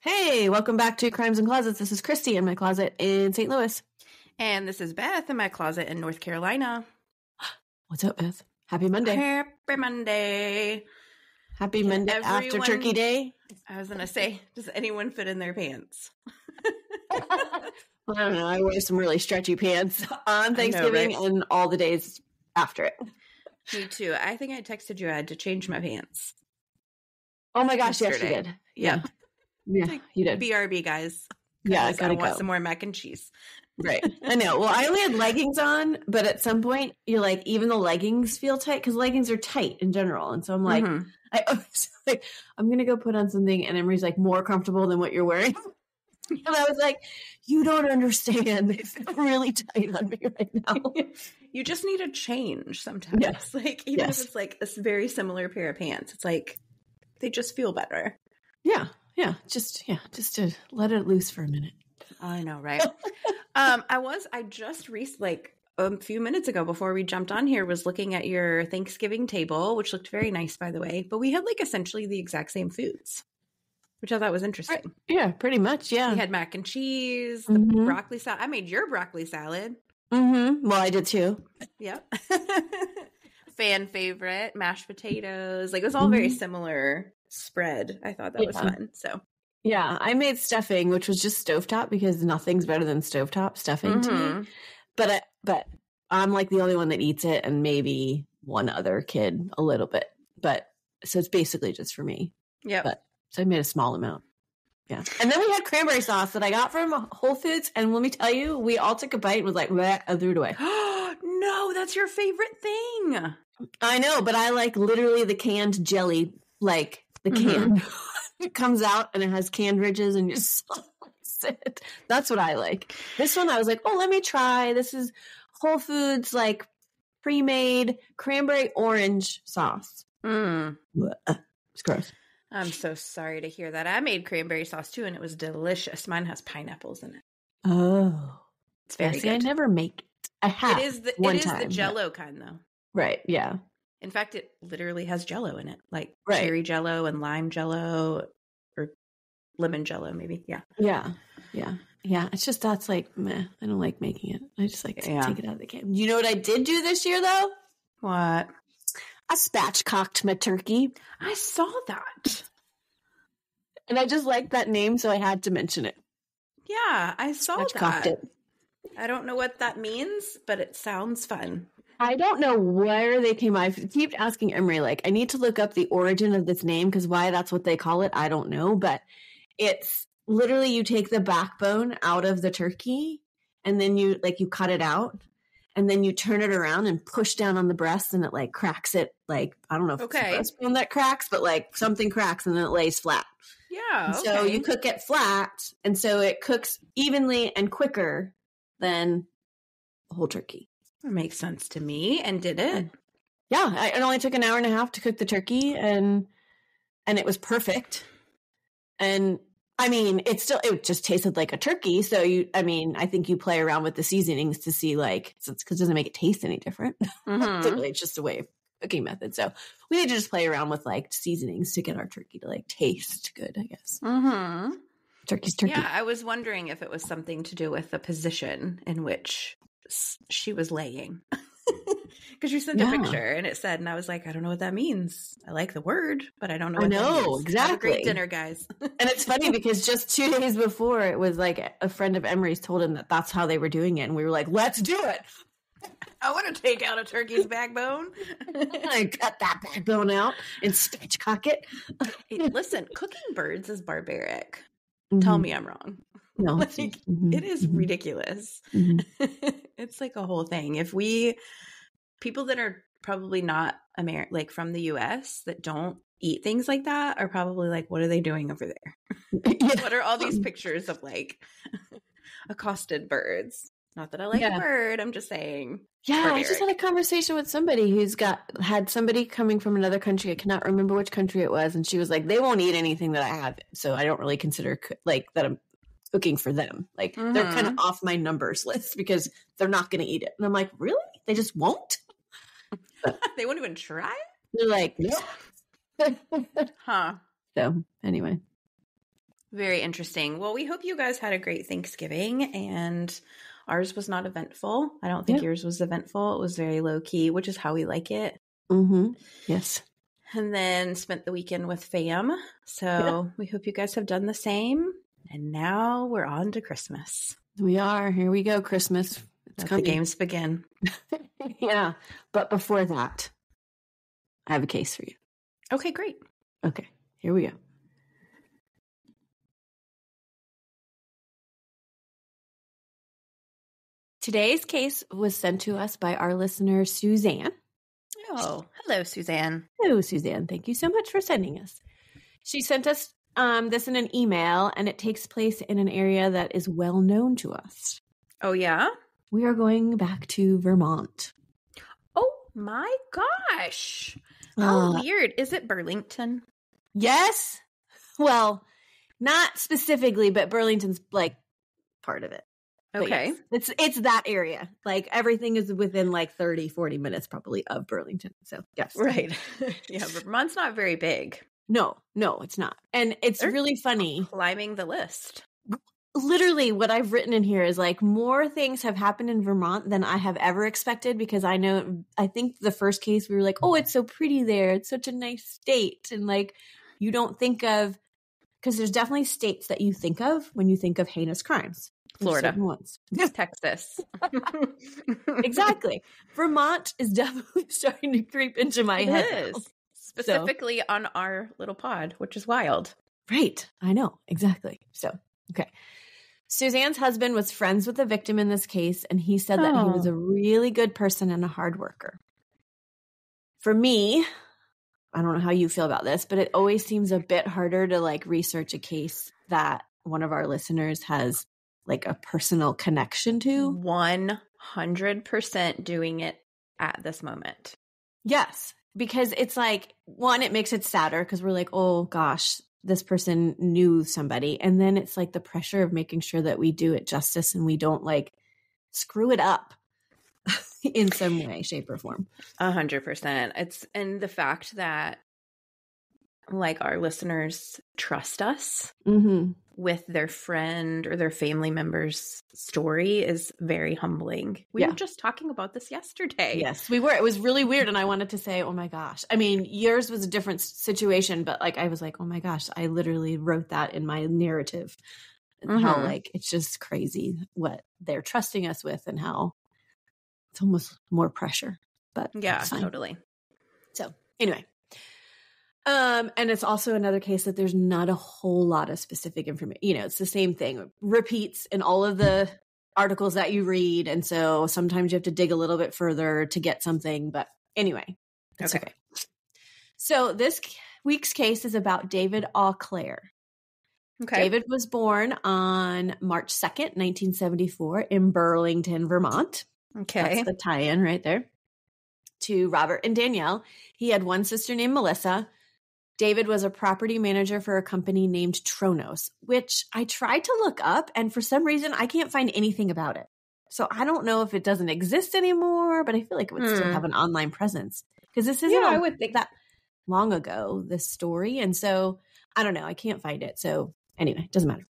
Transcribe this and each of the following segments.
Hey, welcome back to Crimes and Closets. This is Christy in my closet in St. Louis. And this is Beth in my closet in North Carolina. What's up, Beth? Happy Monday. Happy Monday. Happy Monday after Turkey Day. I was going to say, does anyone fit in their pants? Well, I don't know. I wear some really stretchy pants on Thanksgiving and all the days after it. Me too. I think I texted you I had to change my pants. Oh my gosh, yesterday. Yes, you did. Yeah. Yeah, you did. BRB, guys. Yeah, I gotta want some more mac and cheese. Right. I know. Well, I only had leggings on, but at some point you're like, even the leggings feel tight because leggings are tight in general. And so I'm like, I'm going to go put on something. And Emery's like, more comfortable than what you're wearing. And I was like, you don't understand. They feel really tight on me right now. You just need a change sometimes. Yes. Like, even if it's like a very similar pair of pants, it's like, they just feel better. Yeah. Yeah. Just to let it loose for a minute. I know, right? I just like a few minutes ago before we jumped on here was looking at your Thanksgiving table, which looked very nice, by the way. But we had like essentially the exact same foods, which I thought was interesting. Yeah, pretty much. Yeah. We had mac and cheese, the broccoli salad. I made your broccoli salad. Mm-hmm. Well, I did too. Yep. Fan favorite, mashed potatoes. Like it was all very similar spread. I thought that was fun. So yeah, I made stuffing, which was just stovetop because nothing's better than stovetop stuffing to me. But I'm like the only one that eats it, and maybe one other kid a little bit. But so it's basically just for me. Yeah. So I made a small amount. Yeah. And then we had cranberry sauce that I got from Whole Foods, and let me tell you, we all took a bite and was like, bleh, I threw it away. No, that's your favorite thing. I know, but I like literally the canned jelly, like the can. It comes out and it has canned ridges and just it. That's what I like. This one I was like, oh, let me try. This is Whole Foods like pre-made cranberry orange sauce. It's gross. I'm so sorry to hear that. I made cranberry sauce too and it was delicious. Mine has pineapples in it. Oh. It's very good. I never make it. I have. It is the Jell-O kind though. Right. Yeah. In fact, it literally has Jell-O in it, like cherry Jell-O and lime Jell-O or lemon Jell-O, maybe. Yeah. Yeah. Yeah. Yeah. It's just that's like, meh. I don't like making it. I just like to take it out of the can. You know what I did do this year, though? What? I spatchcocked my turkey. I saw that. And I just liked that name, so I had to mention it. Yeah, I saw Spatchcocked that. It. I don't know what that means, but it sounds fun. I don't know where they came. I keep asking Emery, like, I need to look up the origin of this name because why that's what they call it, I don't know. But it's literally you take the backbone out of the turkey and then you cut it out and then you turn it around and push down on the breast and it like cracks it. Like, I don't know if it's the breastbone that cracks, but like something cracks and then it lays flat. Yeah. Okay. So you cook it flat and so it cooks evenly and quicker than the whole turkey. That makes sense to me. And did it? Yeah. It only took an hour and a half to cook the turkey and it was perfect. And I mean, it just tasted like a turkey. So I think you play around with the seasonings to see like, because it doesn't make it taste any different. It's just a way of cooking method. So we need to just play around with like seasonings to get our turkey to like taste good, I guess. Turkey's turkey. Yeah. I was wondering if it was something to do with the position in which she was laying. Because you sent a picture and it said, and I was like, I don't know what that means. I like the word, but I don't know what that means. Exactly. Have a great dinner, guys. And it's funny because just 2 days before, it was like a friend of Emery's told him that that's how they were doing it. And we were like, let's do it. I want to take out a turkey's backbone. I cut that backbone out and spatchcock it. Hey, listen, cooking birds is barbaric. Tell me I'm wrong. No, like, it is ridiculous. It's like a whole thing. If people that are probably not like from the US that don't eat things like that are probably like, what are they doing over there? What are all these pictures of like accosted birds? Not that I like a bird, I'm just saying. Yeah, barbaric. I just had a conversation with somebody who's had somebody coming from another country. I cannot remember which country it was. And she was like, they won't eat anything that I have. So I don't really consider like that I'm cooking for them. Like they're kind of off my numbers list because they're not going to eat it. And I'm like, really? They just won't? They won't even try? They're like, nope. Huh. So anyway. Very interesting. Well, we hope you guys had a great Thanksgiving, and ours was not eventful. I don't think yours was eventful. It was very low key, which is how we like it. Mm-hmm. Yes. And then spent the weekend with fam. So we hope you guys have done the same. And now we're on to Christmas. We are. Here we go. Christmas. Let the games begin. Yeah. But before that, I have a case for you. Okay, great. Okay. Here we go. Today's case was sent to us by our listener, Suzanne. Oh, hello, Suzanne. Hello, Suzanne. Thank you so much for sending us. She sent us this in an email, and it takes place in an area that is well known to us. Oh, yeah? We are going back to Vermont. Oh, my gosh. How weird. Is it Burlington? Yes. Well, not specifically, but Burlington's like part of it. Okay. Yes, it's that area. Like everything is within like 30, 40 minutes probably of Burlington. So yes. Right. Yeah, Vermont's not very big. No, it's not. And it's really funny. Climbing the list. Literally what I've written in here is like more things have happened in Vermont than I have ever expected, because I think the first case we were like, oh, it's so pretty there. It's such a nice state. And like, you don't think of, because there's definitely states that you think of when you think of heinous crimes. Florida. Ones. Texas. Exactly. Vermont is definitely starting to creep into my head. It is. Specifically on our little pod, which is wild. Right. I know. Exactly. So, okay. Suzanne's husband was friends with the victim in this case, and he said that he was a really good person and a hard worker. For me, I don't know how you feel about this, but it always seems a bit harder to like research a case that one of our listeners has like a personal connection to. 100% doing it at this moment. Yes, because it's like, one, it makes it sadder because we're like, oh gosh, this person knew somebody. And then it's like the pressure of making sure that we do it justice and we don't like screw it up in some way, shape, or form. 100%. And the fact that like our listeners trust us with their friend or their family member's story is very humbling. We were just talking about this yesterday. Yes, we were. It was really weird. And I wanted to say, oh my gosh. I mean, yours was a different situation, but like, I was like, oh my gosh, I literally wrote that in my narrative. How like, it's just crazy what they're trusting us with and how it's almost more pressure. But yeah, totally. So anyway. And it's also another case that there's not a whole lot of specific information. You know, it's the same thing. Repeats in all of the articles that you read. And so sometimes you have to dig a little bit further to get something. But anyway, that's okay. So this week's case is about David Auclair. Okay. David was born on March 2nd, 1974 in Burlington, Vermont. Okay. That's the tie-in right there. To Robert and Danielle. He had one sister named Melissa. David was a property manager for a company named Tronos, which I tried to look up, and for some reason, I can't find anything about it. So I don't know if it doesn't exist anymore, but I feel like it would still have an online presence. Because this isn't I would think that long ago, this story. And so, I don't know. I can't find it. So anyway, it doesn't matter.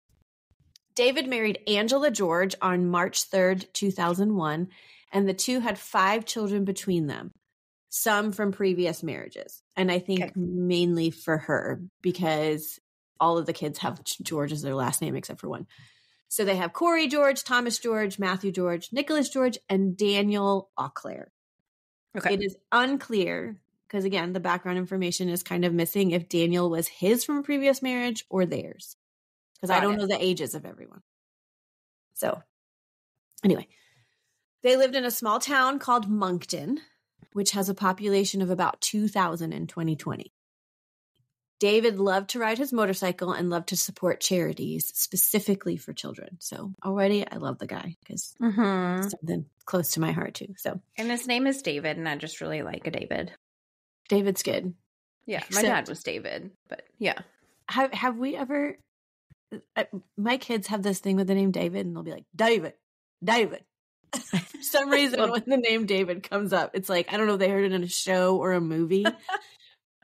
David married Angela George on March 3rd, 2001, and the two had 5 children between them. Some from previous marriages. And I think mainly for her, because all of the kids have George as their last name except for one. So they have Corey George, Thomas George, Matthew George, Nicholas George, and Daniel Auclair. Okay. It is unclear, because again, the background information is kind of missing if Daniel was his from a previous marriage or theirs. Because I don't know the ages of everyone. So anyway, they lived in a small town called Moncton, which has a population of about 2,000 in 2020. David loved to ride his motorcycle and loved to support charities, specifically for children. So already I love the guy because it's something close to my heart too. So, and his name is David, and I just really like a David. David's good. Yeah, my dad was David, but yeah. Have we ever, my kids have this thing with the name David, and they'll be like, David. For some reason, when the name David comes up, it's like, I don't know if they heard it in a show or a movie.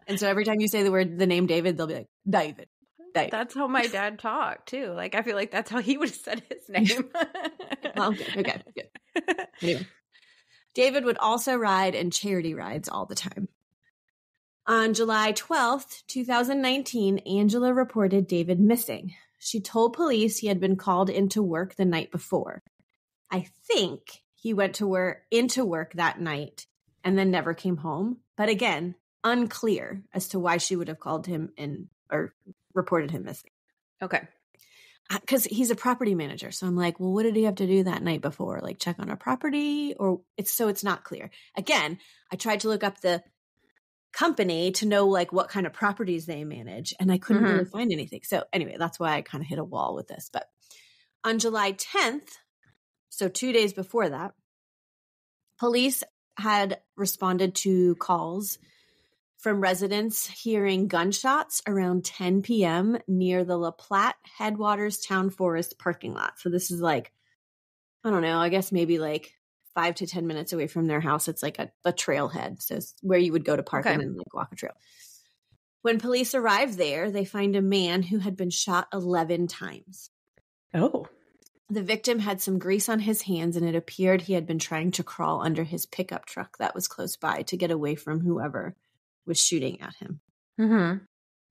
And so every time you say the name David, they'll be like, David. That's how my dad talked too. Like, I feel like that's how he would have said his name. Well, good. Anyway, David would also ride in charity rides all the time. On July 12th, 2019, Angela reported David missing. She told police he had been called into work the night before. I think he went into work that night and then never came home. But again, unclear as to why she would have called him in or reported him missing. Okay. Because he's a property manager. So I'm like, well, what did he have to do that night before? Like check on a property? Or it's not clear. Again, I tried to look up the company to know like what kind of properties they manage, and I couldn't really find anything. So anyway, that's why I kind of hit a wall with this. But on July 10th, so 2 days before that, police had responded to calls from residents hearing gunshots around 10 p.m. near the La Platte Headwaters Town Forest parking lot. So this is like, I don't know, I guess maybe like 5 to 10 minutes away from their house. It's like a trailhead. So it's where you would go to park and then like walk a trail. When police arrived there, they find a man who had been shot 11 times. Oh. The victim had some grease on his hands, and it appeared he had been trying to crawl under his pickup truck that was close by to get away from whoever was shooting at him. Mm-hmm.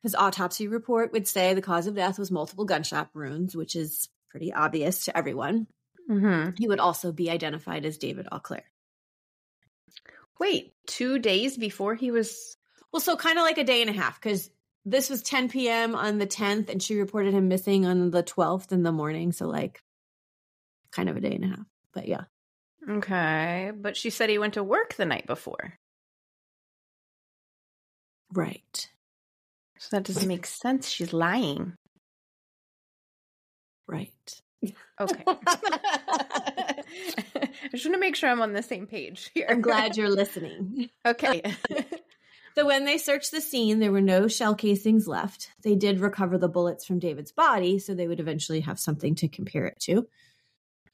His autopsy report would say the cause of death was multiple gunshot wounds, which is pretty obvious to everyone. Mm-hmm. He would also be identified as David Auclair. Wait, 2 days before he was... Well, so kind of like a day and a half, because this was 10 p.m. on the 10th, and she reported him missing on the 12th in the morning. So like kind of a day and a half, but yeah. Okay, but she said he went to work the night before. Right. So that doesn't make sense. She's lying. Right. Okay. I just want to make sure I'm on the same page here. I'm glad you're listening. Okay. So when they searched the scene, there were no shell casings left. They did recover the bullets from David's body, so they would eventually have something to compare it to.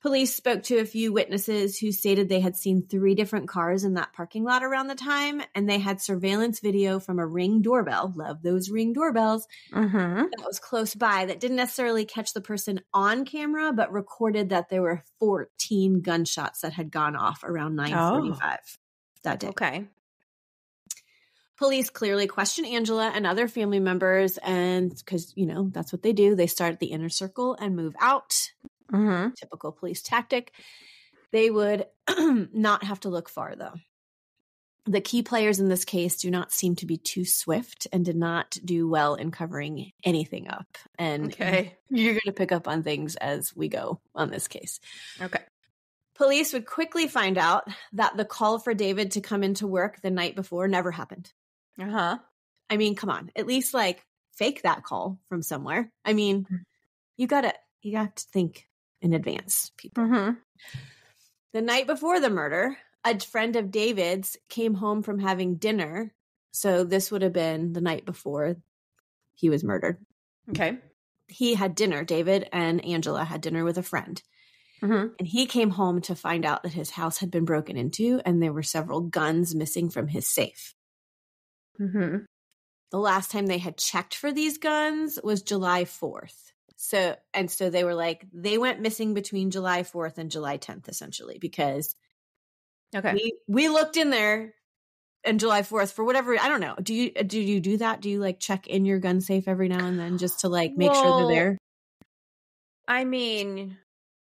Police spoke to a few witnesses who stated they had seen 3 different cars in that parking lot around the time, and they had surveillance video from a Ring doorbell, love those Ring doorbells, that was close by that didn't necessarily catch the person on camera, but recorded that there were 14 gunshots that had gone off around 9:45 that day. Okay. Police clearly questioned Angela and other family members, and because, you know, that's what they do. They start at the inner circle and move out. Typical police tactic. They would not have to look far, though. The key players in this case do not seem to be too swift and did not do well in covering anything up. And you're going to pick up on things as we go on this case. Okay. Police would quickly find out that the call for David to come into work the night before never happened. I mean, come on. At least like fake that call from somewhere. I mean, you got to think in advance, people. The night before the murder, a friend of David's came home from having dinner. So this would have been the night before he was murdered. Okay. He had dinner. David and Angela had dinner with a friend. And he came home to find out that his house had been broken into and there were several guns missing from his safe. The last time they had checked for these guns was July 4th. So they were like, they went missing between July 4th and July 10th, essentially, because we looked in there on July 4th for whatever, I don't know. Do you do that? Do you like check in your gun safe every now and then just to like make sure they're there? I mean,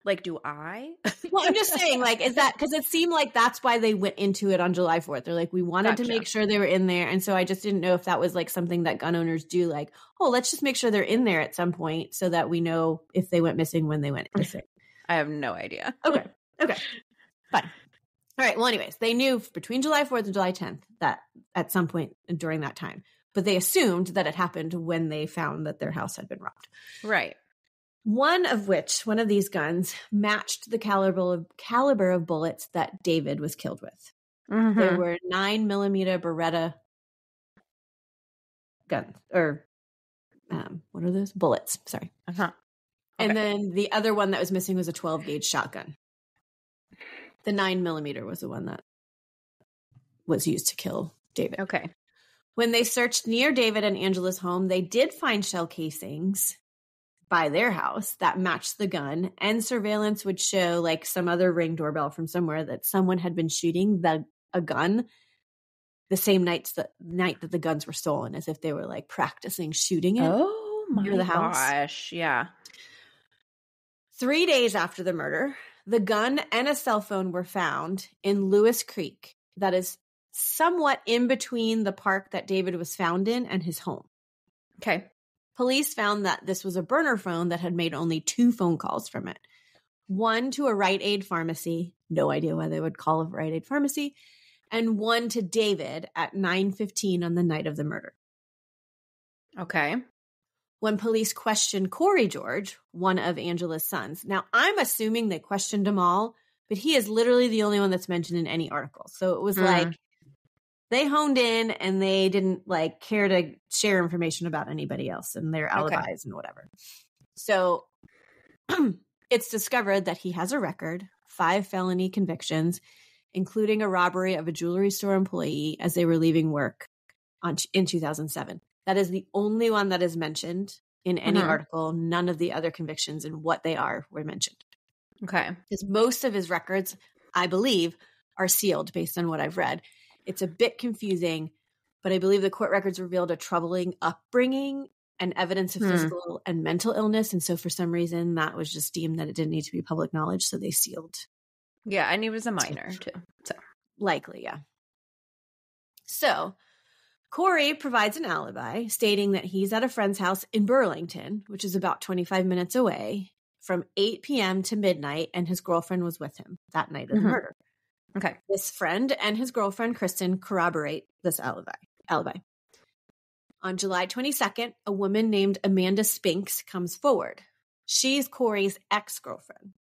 like, do I? Well, I'm just saying, like, is that because it seemed like that's why they went into it on July 4th. They're like, we wanted to make sure they were in there. And so I just didn't know if that was like something that gun owners do, like, oh, let's just make sure they're in there at some point so that we know if they went missing when they went missing. I have no idea. Okay. Fine. All right. Well, anyways, they knew between July 4th and July 10th that at some point during that time, but they assumed that it happened when they found that their house had been robbed. Right. One of these guns matched the caliber of bullets that David was killed with. They were 9mm Beretta guns, or what are those? Bullets. Sorry. Okay. And then the other one that was missing was a 12-gauge shotgun. The 9mm was the one that was used to kill David. Okay. When they searched near David and Angela's home, they did find shell casings by their house that matched the gun, and surveillance would show like some other Ring doorbell from somewhere that someone had been shooting a gun the same night that the guns were stolen, as if they were like practicing shooting it. Oh my near the house. gosh. Yeah. 3 days after the murder, the gun and a cell phone were found in Lewis Creek. That is somewhat in between the park that David was found in and his home. Okay. Police found that this was a burner phone that had made only 2 phone calls from it. One to a Rite Aid pharmacy. No idea why they would call a Rite Aid pharmacy. And one to David at 9:15 on the night of the murder. Okay. When police questioned Corey George, one of Angela's sons. Now, I'm assuming they questioned them all, but he is literally the only one that's mentioned in any article. So it was like they honed in and they didn't like care to share information about anybody else and their alibis and whatever. So it's discovered that he has a record, 5 felony convictions, including a robbery of a jewelry store employee as they were leaving work in 2007. That is the only one that is mentioned in any article. None of the other convictions and what they are were mentioned. Okay. Because most of his records, I believe, are sealed based on what I've read. It's a bit confusing, but I believe the court records revealed a troubling upbringing and evidence of physical and mental illness. And so for some reason, that was just deemed that it didn't need to be public knowledge. So they sealed. Yeah, and he was a minor too. So likely, yeah. So Corey provides an alibi stating that he's at a friend's house in Burlington, which is about 25 minutes away, from 8 p.m. to midnight, and his girlfriend was with him that night of the murder. Okay. This friend and his girlfriend, Kristen, corroborate this alibi. On July 22nd, a woman named Amanda Spinks comes forward. She's Corey's ex-girlfriend.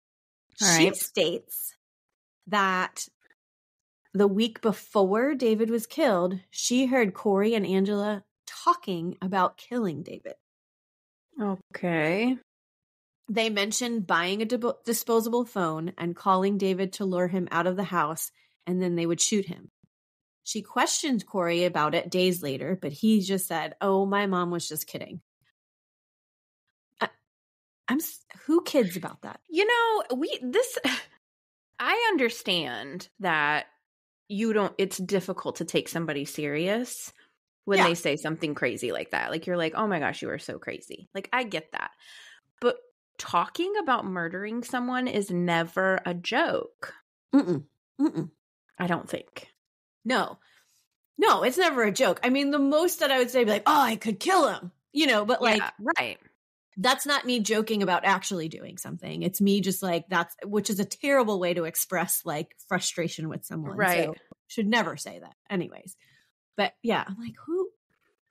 She states that the week before David was killed, she heard Corey and Angela talking about killing David. Okay. They mentioned buying a disposable phone and calling David to lure him out of the house, and then they would shoot him. She questioned Corey about it days later, but he just said, "Oh, my mom was just kidding." Who kids about that? You know, I understand that it's difficult to take somebody serious when they say something crazy like that. Like, you're like, oh my gosh, you are so crazy. Like, I get that. But talking about murdering someone is never a joke. I don't think. No, it's never a joke. I mean, the most that I would say be like, oh, I could kill him, but like, right. That's not me joking about actually doing something. It's me just like, which is a terrible way to express like frustration with someone. Right. So should never say that anyways. But yeah, I'm like,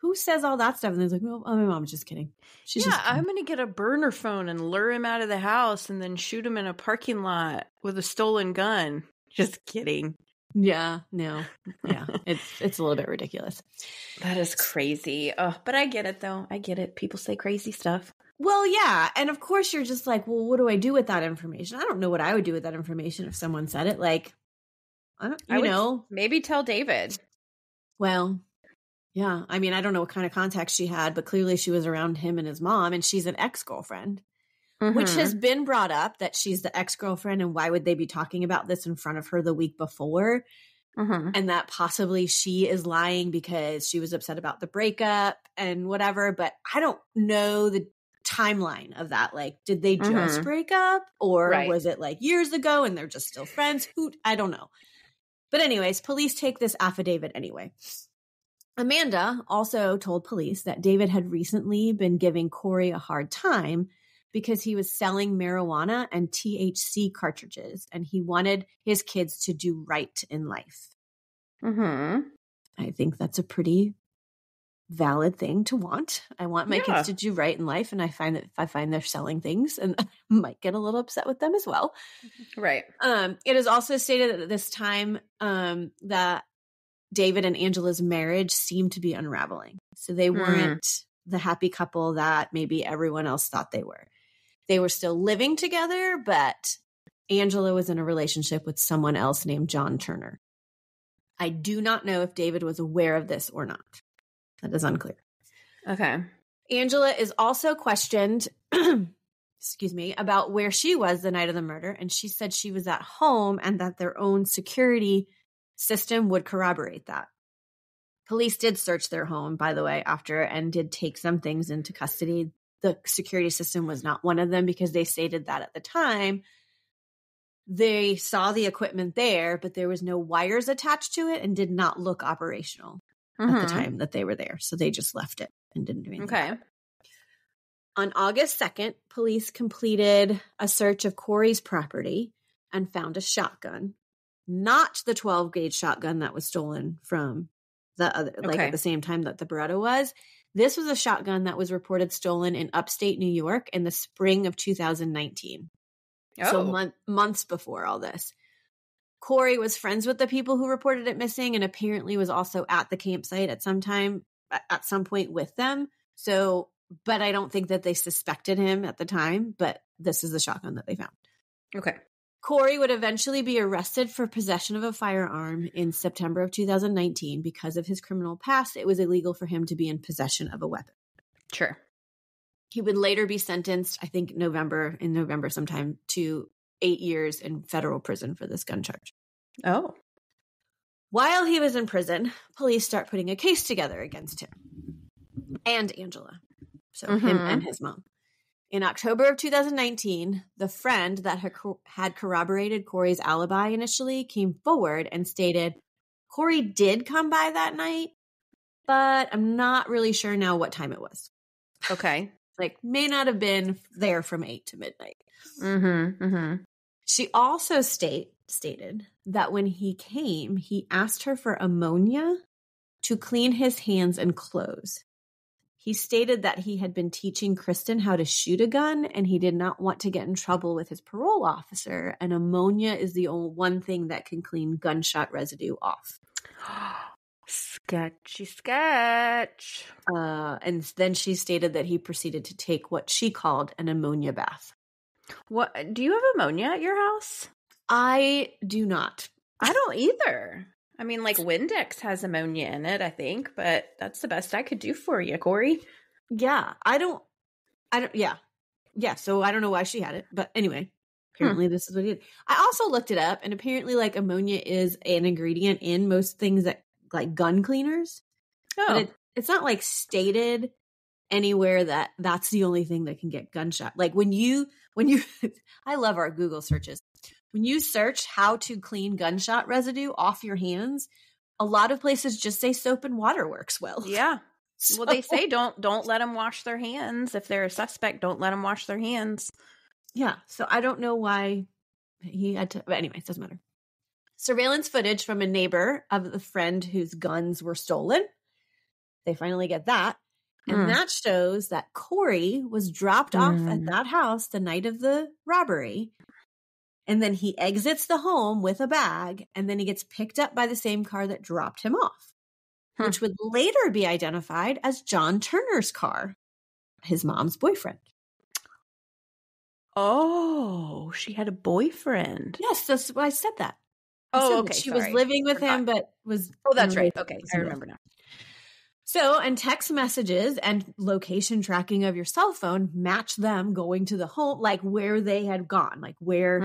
who says all that stuff? And they're like, oh, my mom's just kidding. She's just kidding. I'm going to get a burner phone and lure him out of the house and then shoot him in a parking lot with a stolen gun. Just kidding. Yeah, no. Yeah, it's a little bit ridiculous. That is crazy. Oh, but I get it though. I get it. People say crazy stuff. Well, yeah. And of course you're just like, well, what do I do with that information? I don't know what I would do with that information if someone said it. Like, I would maybe tell David. Well, yeah. I mean, I don't know what kind of contacts she had, but clearly she was around him and his mom, and she's an ex-girlfriend, which has been brought up that she's the ex-girlfriend, and why would they be talking about this in front of her the week before? And that possibly she is lying because she was upset about the breakup and whatever. But I don't know the timeline of that. Like, did they just break up, or was it like years ago and they're just still friends? I don't know. But anyways, police take this affidavit anyway. Amanda also told police that David had recently been giving Corey a hard time because he was selling marijuana and THC cartridges, and he wanted his kids to do right in life. I think that's a pretty valid thing to want. I want my kids to do right in life, and I find that if I find they're selling things, and I might get a little upset with them as well. Right. It is also stated that at this time that David and Angela's marriage seemed to be unraveling. So they weren't the happy couple that maybe everyone else thought they were. They were still living together, but Angela was in a relationship with someone else named John Turner. I do not know if David was aware of this or not. That is unclear. Okay. Angela is also questioned, excuse me, about where she was the night of the murder. And she said she was at home and that their own security system would corroborate that. Police did search their home, by the way, after and did take some things into custody. The security system was not one of them because they stated that at the time they saw the equipment there, but there was no wires attached to it and did not look operational at the time that they were there. So they just left it and didn't do anything. Okay. On August 2nd, police completed a search of Corey's property and found a shotgun, not the 12-gauge shotgun that was stolen from the other, like at the same time that the Beretta was. This was a shotgun that was reported stolen in upstate New York in the spring of 2019. Oh. So months before all this. Corey was friends with the people who reported it missing and apparently was also at the campsite at some point with them. So, but I don't think that they suspected him at the time, but this is the shotgun that they found. Okay. Corey would eventually be arrested for possession of a firearm in September of 2019 because of his criminal past. It was illegal for him to be in possession of a weapon. Sure. He would later be sentenced, I think in November sometime, to 8 years in federal prison for this gun charge. Oh. While he was in prison, police start putting a case together against him and Angela. So him and his mom. In October of 2019, the friend that had corroborated Corey's alibi initially came forward and stated, Corey did come by that night, but I'm not really sure now what time it was. Okay. Like, may not have been there from 8 to midnight. Mm-hmm. She also stated that when he came, he asked her for ammonia to clean his hands and clothes. He stated that he had been teaching Kristen how to shoot a gun and he did not want to get in trouble with his parole officer. And ammonia is the only one thing that can clean gunshot residue off. Sketchy sketch. And then she stated that he proceeded to take what she called an ammonia bath. What? Do you have ammonia at your house? I do not. I don't either. I mean, like Windex has ammonia in it, I think, but that's the best I could do for you, Corey. Yeah, I don't, yeah. So I don't know why she had it, but anyway, apparently this is what he did. I also looked it up and apparently like ammonia is an ingredient in most things that like gun cleaners. Oh. But it's not like stated anywhere that that's the only thing that can get gunshot. Like when you, I love our Google searches. When you search how to clean gunshot residue off your hands, a lot of places just say soap and water works well. Yeah. So, well, they say don't let them wash their hands. If they're a suspect, don't let them wash their hands. Yeah. So I don't know why he had to, but anyway, it doesn't matter. Surveillance footage from a neighbor of the friend whose guns were stolen. They finally get that. And that shows that Corey was dropped off at that house the night of the robbery. And then he exits the home with a bag, and then he gets picked up by the same car that dropped him off, which would later be identified as John Turner's car, his mom's boyfriend. Oh, she had a boyfriend. Yes, that's why I said that. Okay. She was living with him, but was... Oh, that's right. Okay, I remember now. So, and text messages and location tracking of your cell phone match them going to the home, like where they had gone, like where,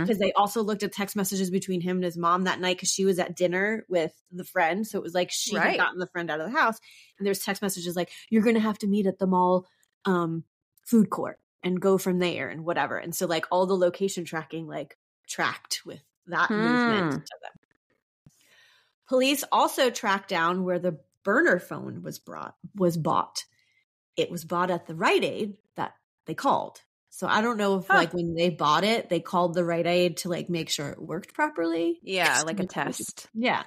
because they also looked at text messages between him and his mom that night because she was at dinner with the friend. So it was like she had gotten the friend out of the house. And there's text messages like, you're going to have to meet at the mall food court and go from there and whatever. And so like all the location tracking like tracked with that movement to them. Police also tracked down where the burner phone was bought. It was bought at the Rite Aid that they called. So I don't know if like when they bought it, they called the Rite Aid to like make sure it worked properly. Yeah, like a test. Yeah.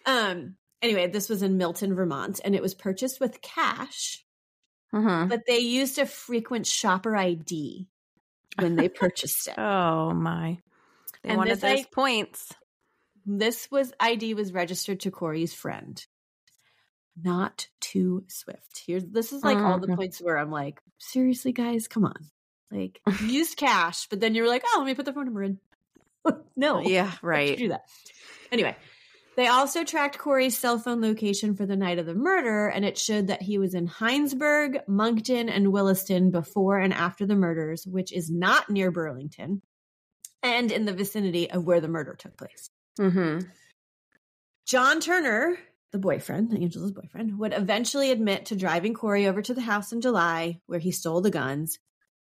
Anyway, this was in Milton, Vermont, and it was purchased with cash. But they used a frequent shopper ID when they purchased it. Oh my. They wanted those points. This ID was registered to Corey's friend. Not too swift. This is like all the points where I'm like, seriously, guys, come on. Like, you used cash, but then you were like, oh, let me put the phone number in. No. Yeah, right. Do that. Anyway, They also tracked Corey's cell phone location for the night of the murder, and it showed that he was in Hinesburg, Moncton, and Williston before and after the murders, which is not near Burlington, and in the vicinity of where the murder took place. Mm-hmm. John Turner, the boyfriend, Angela's boyfriend, would eventually admit to driving Corey over to the house in July where he stole the guns.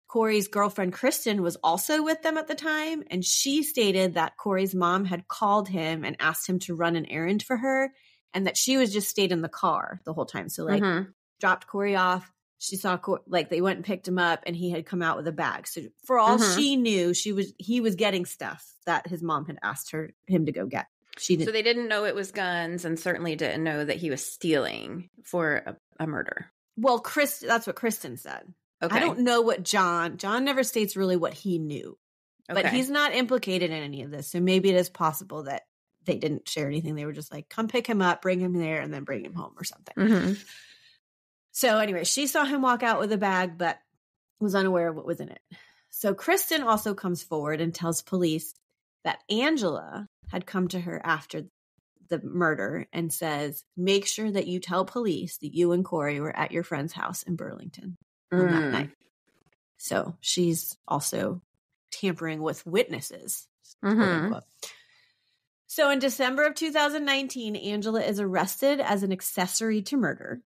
Corey's girlfriend, Kristen, was also with them at the time, and she stated that Corey's mom had called him and asked him to run an errand for her, and that she was just stayed in the car the whole time. So, like, dropped Corey off. She saw, they went and picked him up, and he had come out with a bag. So, for all she knew, he was getting stuff that his mom had asked him to go get. She didn't. So they didn't know it was guns, and certainly didn't know that he was stealing for a murder. Well, that's what Kristen said. Okay. I don't know what John never states really what he knew, but he's not implicated in any of this. So maybe it is possible that they didn't share anything. They were just like, come pick him up, bring him there, and then bring him home or something. Mm-hmm. So anyway, she saw him walk out with a bag, but was unaware of what was in it. So Kristen also comes forward and tells police that Angela had come to her after the murder and says, make sure that you tell police that you and Corey were at your friend's house in Burlington on that night. So she's also tampering with witnesses. So in December of 2019, Angela is arrested as an accessory to murder.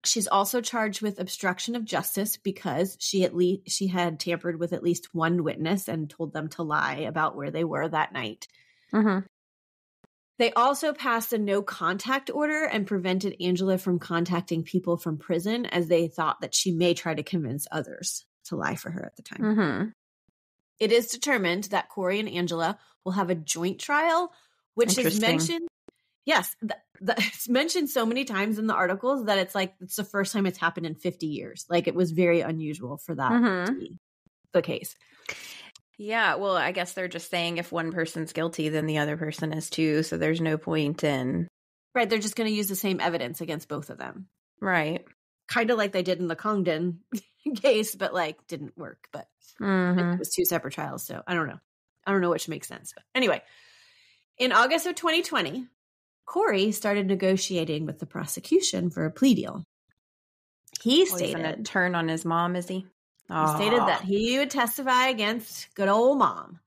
She's also charged with obstruction of justice because she had tampered with at least one witness and told them to lie about where they were that night. They also passed a no contact order and prevented Angela from contacting people from prison, as they thought that she may try to convince others to lie for her at the time. It is determined that Corey and Angela will have a joint trial, which is mentioned. Yes, it's mentioned so many times in the articles that it's the first time it's happened in 50 years. Like, it was very unusual for that to be the case. Yeah, well, I guess they're just saying if one person's guilty, then the other person is too. So there's no point in... Right, they're just going to use the same evidence against both of them. Right. Kind of like they did in the Congdon case, but didn't work. But it was two separate trials, so I don't know. I don't know which makes sense. But anyway, in August of 2020, Corey started negotiating with the prosecution for a plea deal. He's going to turn on his mom, is he? He stated that he would testify against good old mom.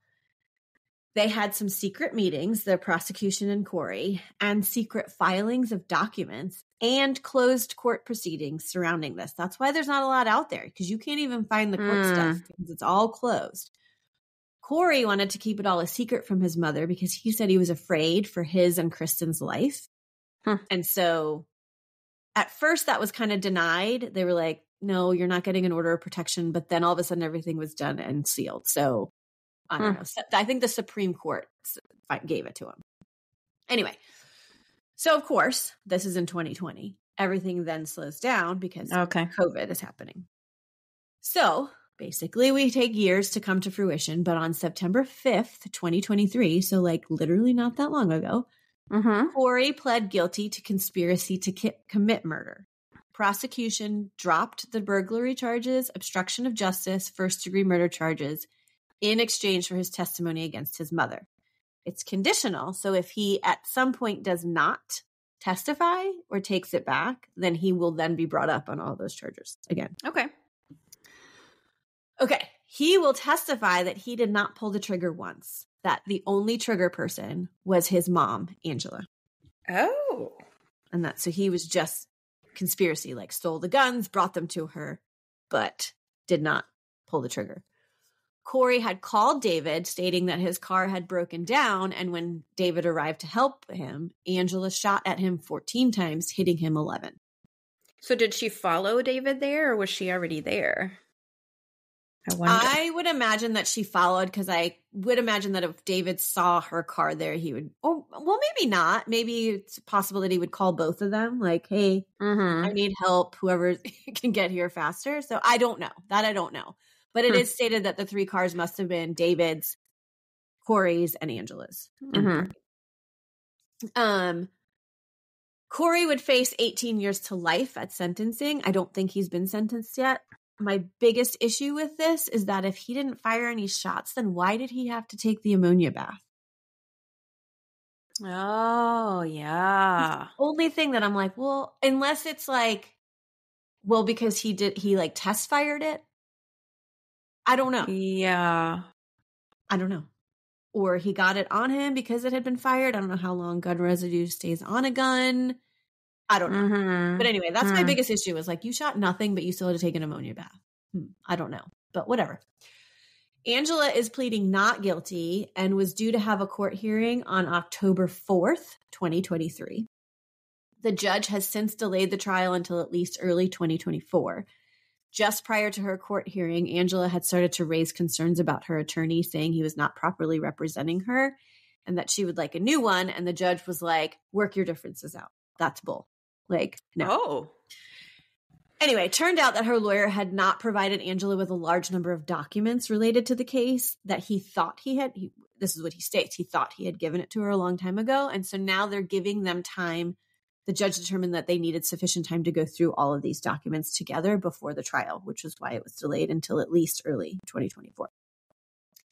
They had some secret meetings, the prosecution and Corey, and secret filings of documents and closed court proceedings surrounding this. That's why there's not a lot out there, because you can't even find the court stuff because it's all closed. Corey wanted to keep it all a secret from his mother because he said he was afraid for his and Kristen's life. And so at first that was kind of denied. They were like, no, you're not getting an order of protection. But then all of a sudden everything was done and sealed. So I don't know. I think the Supreme Court gave it to him. Anyway, so of course, this is in 2020. Everything then slows down because COVID is happening. So basically, we take years to come to fruition. But on September 5th, 2023, so literally not that long ago, Corey pled guilty to conspiracy to commit murder. Prosecution dropped the burglary charges, obstruction of justice, first-degree murder charges in exchange for his testimony against his mother. It's conditional, so if he at some point does not testify or takes it back, then he will then be brought up on all those charges again. Okay. He will testify that he did not pull the trigger once, that the only trigger person was his mom, Angela. Oh. And so he was just conspiracy, stole the guns, brought them to her, but did not pull the trigger. Corey had called David stating that his car had broken down, and when David arrived to help him, Angela shot at him 14 times, hitting him 11. So did she follow David there, or was she already there? I would imagine that she followed, because I would imagine that if David saw her car there, he would, maybe not. Maybe it's possible that he would call both of them, hey, I need help, whoever can get here faster. So I don't know. That I don't know. But it is stated that the three cars must have been David's, Corey's, and Angela's. Corey would face 18 years to life at sentencing. I don't think he's been sentenced yet. My biggest issue with this is that if he didn't fire any shots, then why did he have to take the ammonia bath? Oh, yeah. Only thing that I'm like, well, unless it's like, well, because he like test fired it. I don't know. Yeah. I don't know. Or he got it on him because it had been fired. I don't know how long gun residue stays on a gun. I don't know. Mm-hmm. But anyway, that's my biggest issue is like, you shot nothing, but you still had to take an ammonia bath. I don't know, but whatever. Angela is pleading not guilty and was due to have a court hearing on October 4th, 2023. The judge has since delayed the trial until at least early 2024. Just prior to her court hearing, Angela had started to raise concerns about her attorney, saying he was not properly representing her and that she would like a new one. And the judge was like, work your differences out. That's bull. Like, no. Oh. Anyway, it turned out that her lawyer had not provided Angela with a large number of documents related to the case that he thought he had. This is what he states. He thought he had given it to her a long time ago. And so now they're giving them time. The judge determined that they needed sufficient time to go through all of these documents together before the trial, which is why it was delayed until at least early 2024.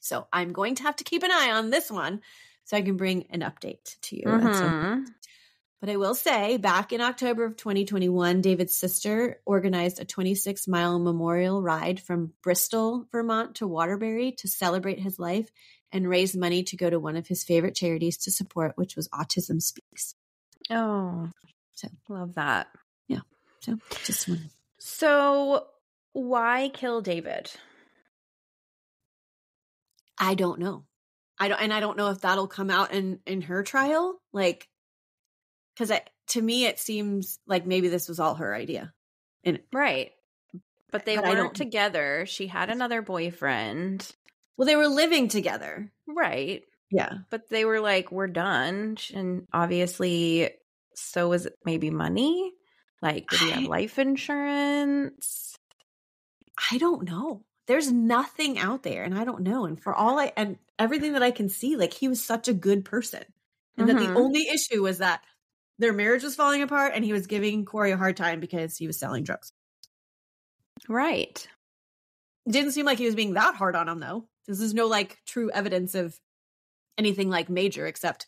So I'm going to have to keep an eye on this one so I can bring an update to you. But I will say, back in October of 2021, David's sister organized a 26-mile memorial ride from Bristol, Vermont to Waterbury to celebrate his life and raise money to go to one of his favorite charities to support, which was Autism Speaks. Oh, so love that. Yeah. So just one. So why kill David? I don't know. I don't know if that'll come out in her trial. Like, because to me, it seems like maybe this was all her idea. Right. But they weren't together. She had another boyfriend. Well, they were living together. Right. Yeah. But they were like, we're done. And obviously, so was it maybe money? Like, did he have life insurance? I don't know. There's nothing out there, and I don't know. And for and everything that I can see, like, he was such a good person. And that the only issue was that their marriage was falling apart and he was giving Corey a hard time because he was selling drugs. Right. It didn't seem like he was being that hard on him, though. This is no, like, true evidence of anything, like, major, except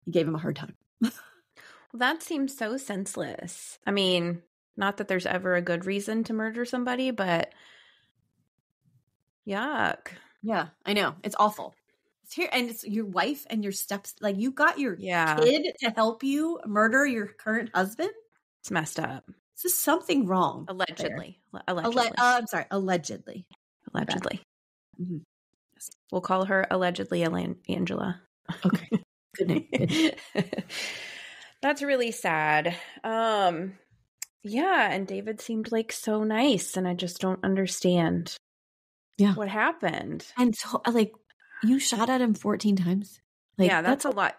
he gave him a hard time. Well, that seems so senseless. I mean, not that there's ever a good reason to murder somebody, but yuck. Yeah, I know. It's awful. It's here, and it's your wife and your steps. Like, you got your kid to help you murder your current husband? It's messed up. This is something wrong. Allegedly. I'm sorry. Allegedly. Mm-hmm. Yes. We'll call her allegedly Angela. Okay. Good name. Good name. That's really sad. Yeah, and David seemed like so nice, and I just don't understand what happened. And so, like, you shot at him 14 times. Like, yeah, that's a lot.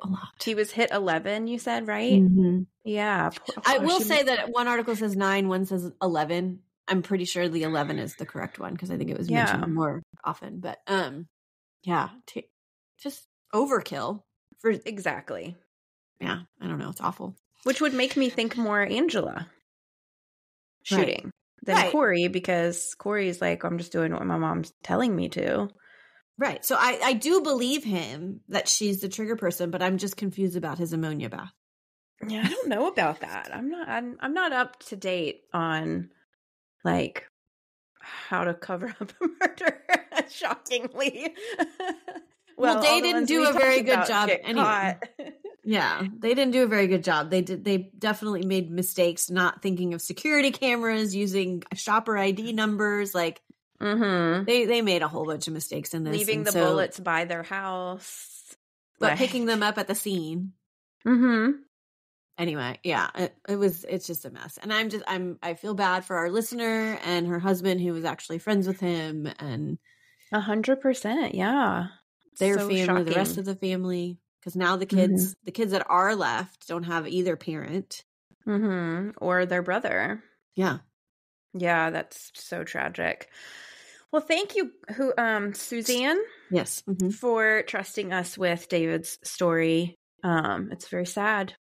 A lot. He was hit 11, you said, right? Mm-hmm. Yeah. I will say that one article says 9, one says 11. I'm pretty sure the 11 is the correct one because I think it was mentioned more often. But just overkill for exactly. Yeah, I don't know. It's awful. Which would make me think more Angela shooting than Corey, because Corey's like, I'm just doing what my mom's telling me to. Right. So I do believe him that she's the trigger person, but I'm just confused about his ammonia bath. Yeah, I don't know about that. I'm not up to date on, like, how to cover up a murder. Shockingly. Well, they didn't do a very good job anyway. Yeah, they didn't do a very good job. They definitely made mistakes not thinking of security cameras, using shopper ID numbers. Like, they made a whole bunch of mistakes in this. Leaving the bullets by their house. But picking them up at the scene. Anyway, yeah, it's just a mess. And I feel bad for our listener and her husband, who was actually friends with him, and 100%. Yeah. Their so family, shocking. The rest of the family. Because now the kids that are left don't have either parent. Or their brother. Yeah. Yeah, that's so tragic. Well, thank you, Suzanne. Yes. For trusting us with David's story. It's very sad.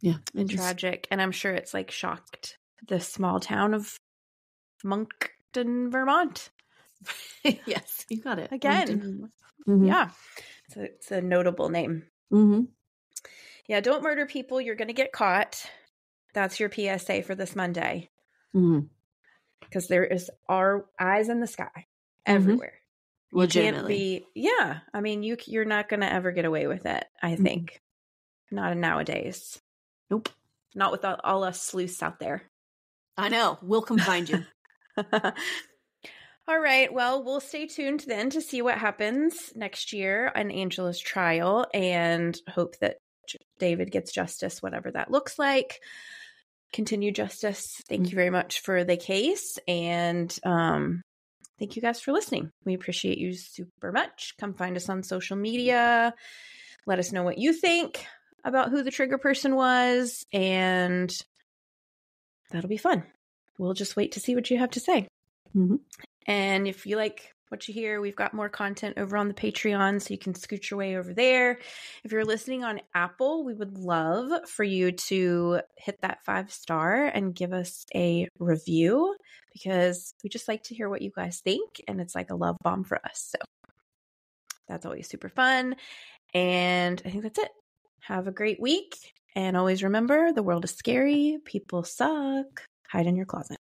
Yeah. And tragic. And I'm sure it's like shocked the small town of Moncton, Vermont. Yes, you got it. Again. Yeah. So it's a notable name. Yeah, don't murder people. You're going to get caught. That's your PSA for this Monday. Because there is our eyes in the sky everywhere. You can't be, I mean, you're not going to ever get away with it, I think. Not nowadays. Nope. Not with all us sleuths out there. I know. We'll come find you. All right. Well, we'll stay tuned then to see what happens next year on Angela's trial and hope that David gets justice, whatever that looks like. Continued justice. Thank you very much for the case. And thank you guys for listening. We appreciate you super much. Come find us on social media. Let us know what you think about who the trigger person was. And that'll be fun. We'll just wait to see what you have to say. And if you like what you hear, we've got more content over on the Patreon, so you can scoot your way over there. If you're listening on Apple, we would love for you to hit that 5-star and give us a review, because we just like to hear what you guys think, and it's like a love bomb for us. So that's always super fun. And I think that's it. Have a great week. And always remember, the world is scary. People suck. Hide in your closet.